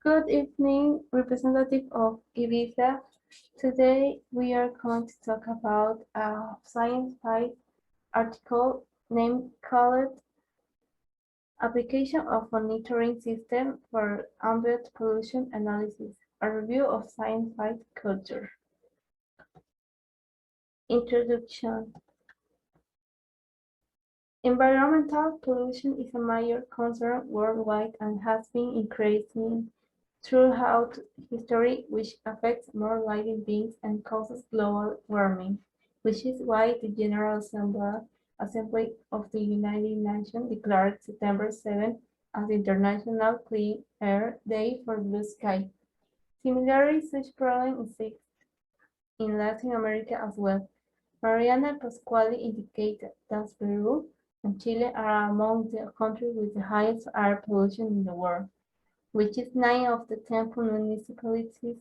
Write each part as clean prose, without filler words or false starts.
Good evening, representative of IBIMA. Today we are going to talk about a science-based article named called Application of Monitoring System for Ambient Pollution Analysis, a review of science-based culture. Introduction. Environmental pollution is a major concern worldwide and has been increasing throughout history, which affects more living beings and causes global warming, which is why the General Assembly of the United Nations declared September 7 as International Clean Air Day for Blue Sky. Similarly, such problem exists in Latin America as well. Mariana Pasquale indicated that Peru and Chile are among the countries with the highest air pollution in the world, which is 9 of the 10 municipalities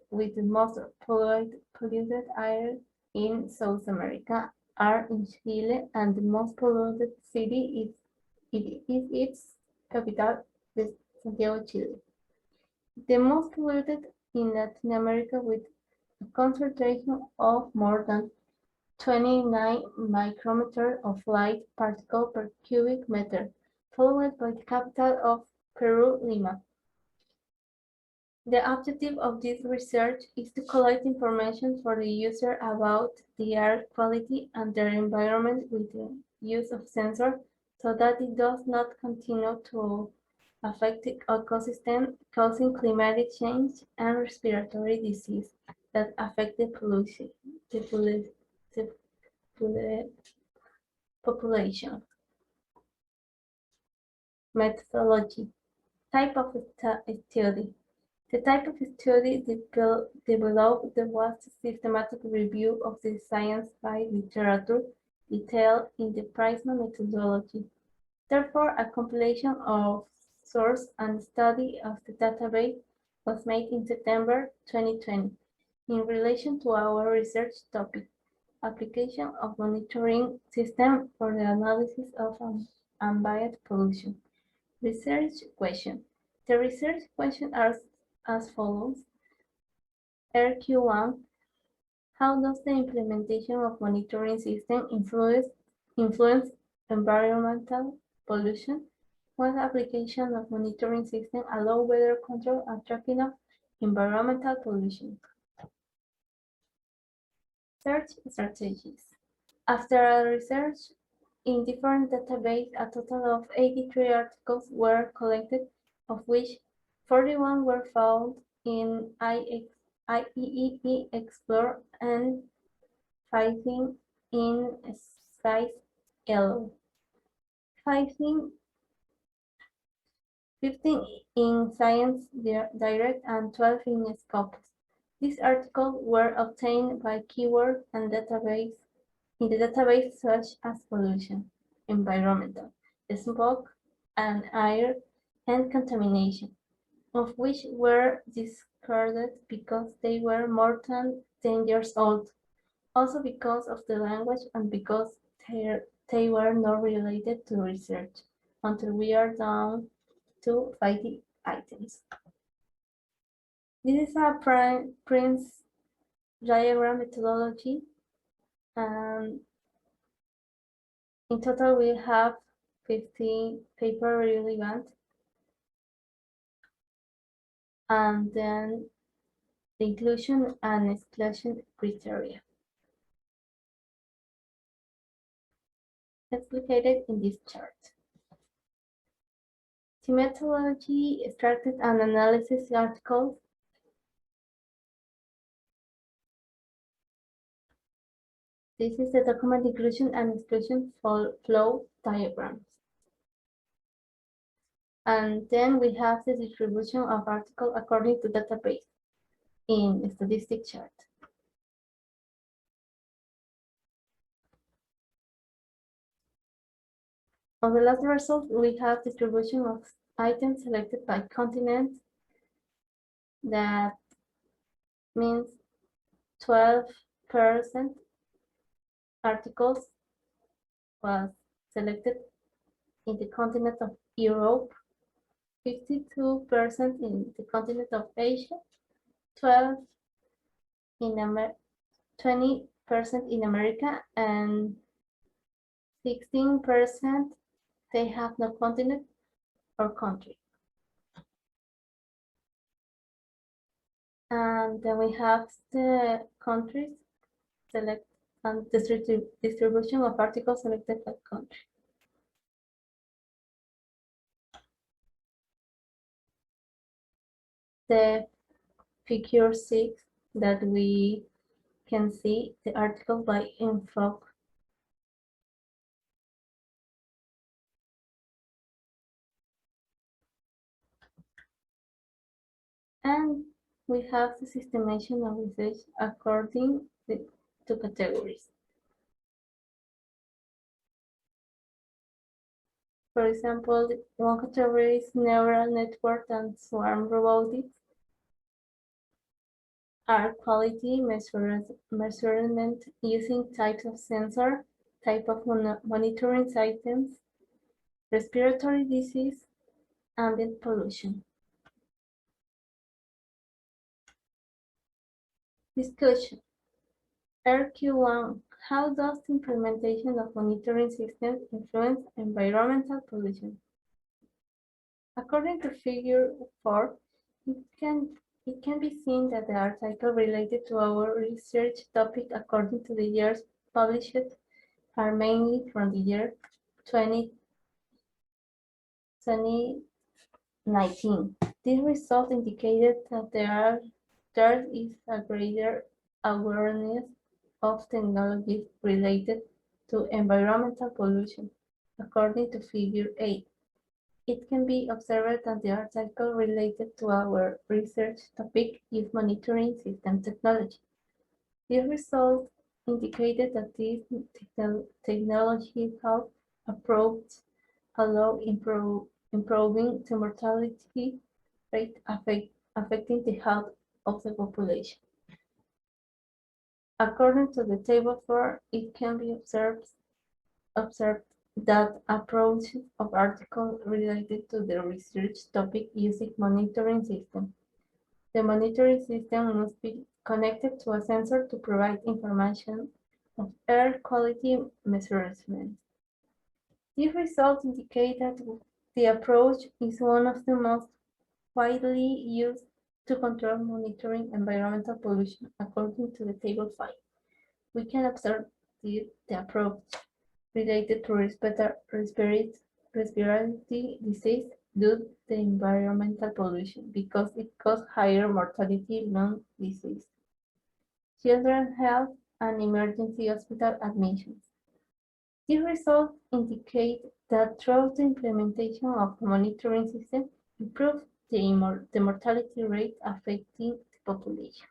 with the most polluted air in South America are in Chile, and the most polluted city is its capital, Santiago, Chile. The most polluted in Latin America with a concentration of more than 29 micrometers of light particle per cubic meter, followed by the capital of Peru, Lima. The objective of this research is to collect information for the user about the air quality and their environment with the use of sensors so that it does not continue to affect the ecosystem, causing climate change and respiratory disease that affect the population. Methodology. Type of study. The type of study developed was a systematic review of the science-based literature detailed in the PRISMA methodology. Therefore, a compilation of source and study of the database was made in September 2020 in relation to our research topic, application of monitoring system for the analysis of ambient pollution. Research question. The research questions are as follows. RQ1, how does the implementation of monitoring system influence environmental pollution? What application of monitoring system allow weather control and tracking of environmental pollution? Search strategies. After a research in different databases, a total of 83 articles were collected, of which 41 were found in IEEE Explore and 15 in Size Yellow. 15 in Science Direct and 12 in Scopus. These articles were obtained by keyword and database in the database such as pollution, environmental, smoke, and air, and contamination, of which were discarded because they were more than 10 years old, also because of the language and because they were not related to research, until we are down to 50 items. This is a Prince diagram methodology, and in total we have 15 paper relevant, and then the inclusion and exclusion criteria. Explicated in this chart. The methodology started an analysis article. This is the document inclusion and exclusion flow diagrams. And then we have the distribution of articles according to database in the statistic chart. On the last result, we have distribution of items selected by continent. That means 12% articles was selected in the continent of Europe, 52% in the continent of Asia, 12 in 20% in America, and 16% they have no continent or country. And then we have the countries select and distribution of articles selected by country. The figure 6 that we can see the article by info. And we have the systemation of research according to categories. For example, one category is neural network and swarm robotics, air quality measurement using types of sensor, type of monitoring items, respiratory disease, ambient pollution. Discussion. RQ1. How does the implementation of monitoring systems influence environmental pollution? According to figure 4, it can be seen that the article related to our research topic according to the years published are mainly from the year 2019. This result indicated that there is a greater awareness of technologies related to environmental pollution, according to figure 8. It can be observed that the article related to our research topic is monitoring system technology. This result indicated that this technological approach allow improving the mortality rate affecting the health of the population. According to the table 4, it can be observed that approach of article related to the research topic using monitoring system. The monitoring system must be connected to a sensor to provide information of air quality measurements. These results indicate that the approach is one of the most widely used to control monitoring environmental pollution, according to the table 5. We can observe the approach related to respiratory disease due to the environmental pollution because it causes higher mortality lung disease, children's health, and emergency hospital admissions. These results indicate that through the implementation of the monitoring system, improve the mortality rate affecting the population.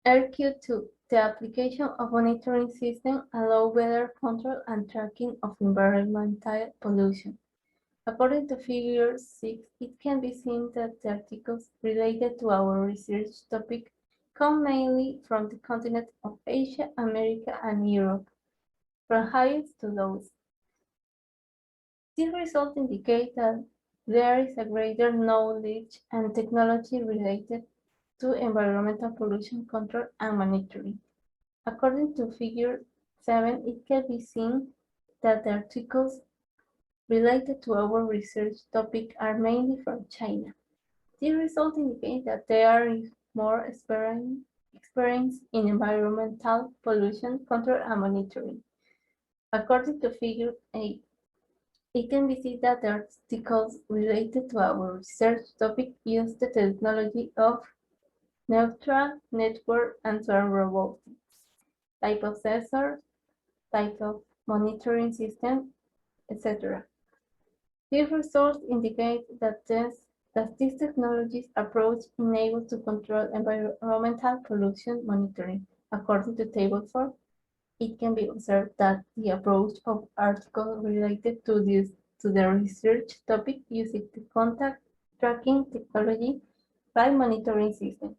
RQ2. The application of monitoring system allows better control and tracking of environmental pollution. According to figure 6, it can be seen that the articles related to our research topic come mainly from the continent of Asia, America, and Europe, from highest to lowest. These results indicate that there is a greater knowledge and technology related to environmental pollution control and monitoring. According to figure 7, it can be seen that the articles related to our research topic are mainly from China. These results indicate that there is more experience in environmental pollution control and monitoring. According to figure 8, it can be seen that the articles related to our research topic use the technology of neural network and swarm robotics, type of sensor, type of monitoring system, etc. These results indicate that these technologies approach enables to control environmental pollution monitoring. According to table 4, it can be observed that the approach of article related to the research topic uses the contact tracking technology by monitoring system.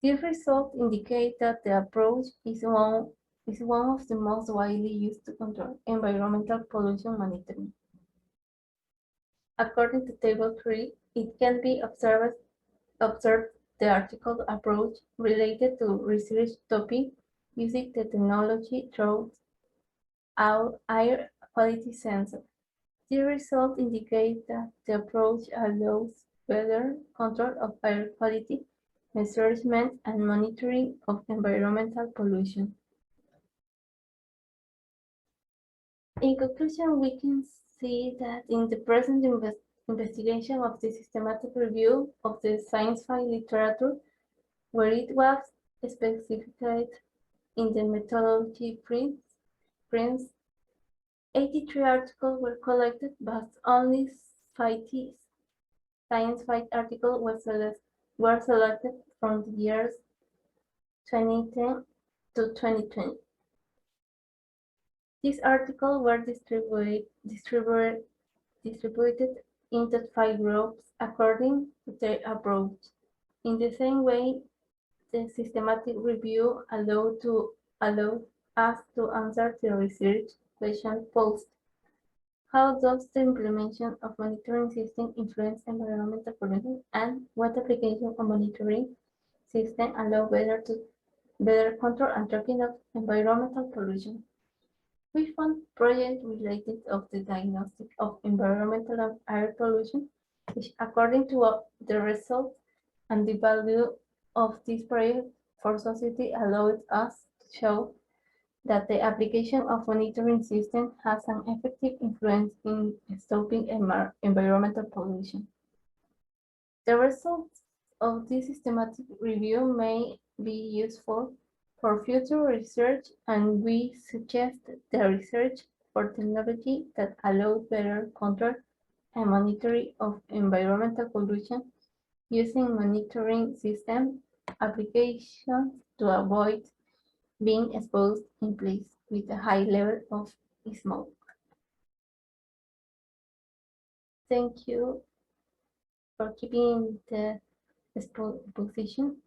These results indicate that the approach is one of the most widely used to control environmental pollution monitoring. According to Table 3, it can be observed the article approach related to research topic using the technology through our air quality sensor. The results indicate that the approach allows better control of air quality, measurement, and monitoring of environmental pollution. In conclusion, we can see that in the present investigation of the systematic review of the science-fi literature, where it was specified in the methodology prints, 83 articles were collected, but only 50 science-fi articles were selected from the years 2010 to 2020. These articles were distributed into 5 groups according to their approach. In the same way, the systematic review allowed us to answer the research question posed. How does the implementation of monitoring system influence environmental pollution, and what application of monitoring system allow better control and tracking of environmental pollution? We found projects related of the diagnostic of environmental and air pollution, which according to the results and the value of this project for society allowed us to show that the application of monitoring system has an effective influence in stopping environmental pollution. The results of this systematic review may be useful for future research, and we suggest the research for technology that allows better control and monitoring of environmental pollution using monitoring system applications to avoid being exposed in place with a high level of smoke. Thank you for keeping the exposition.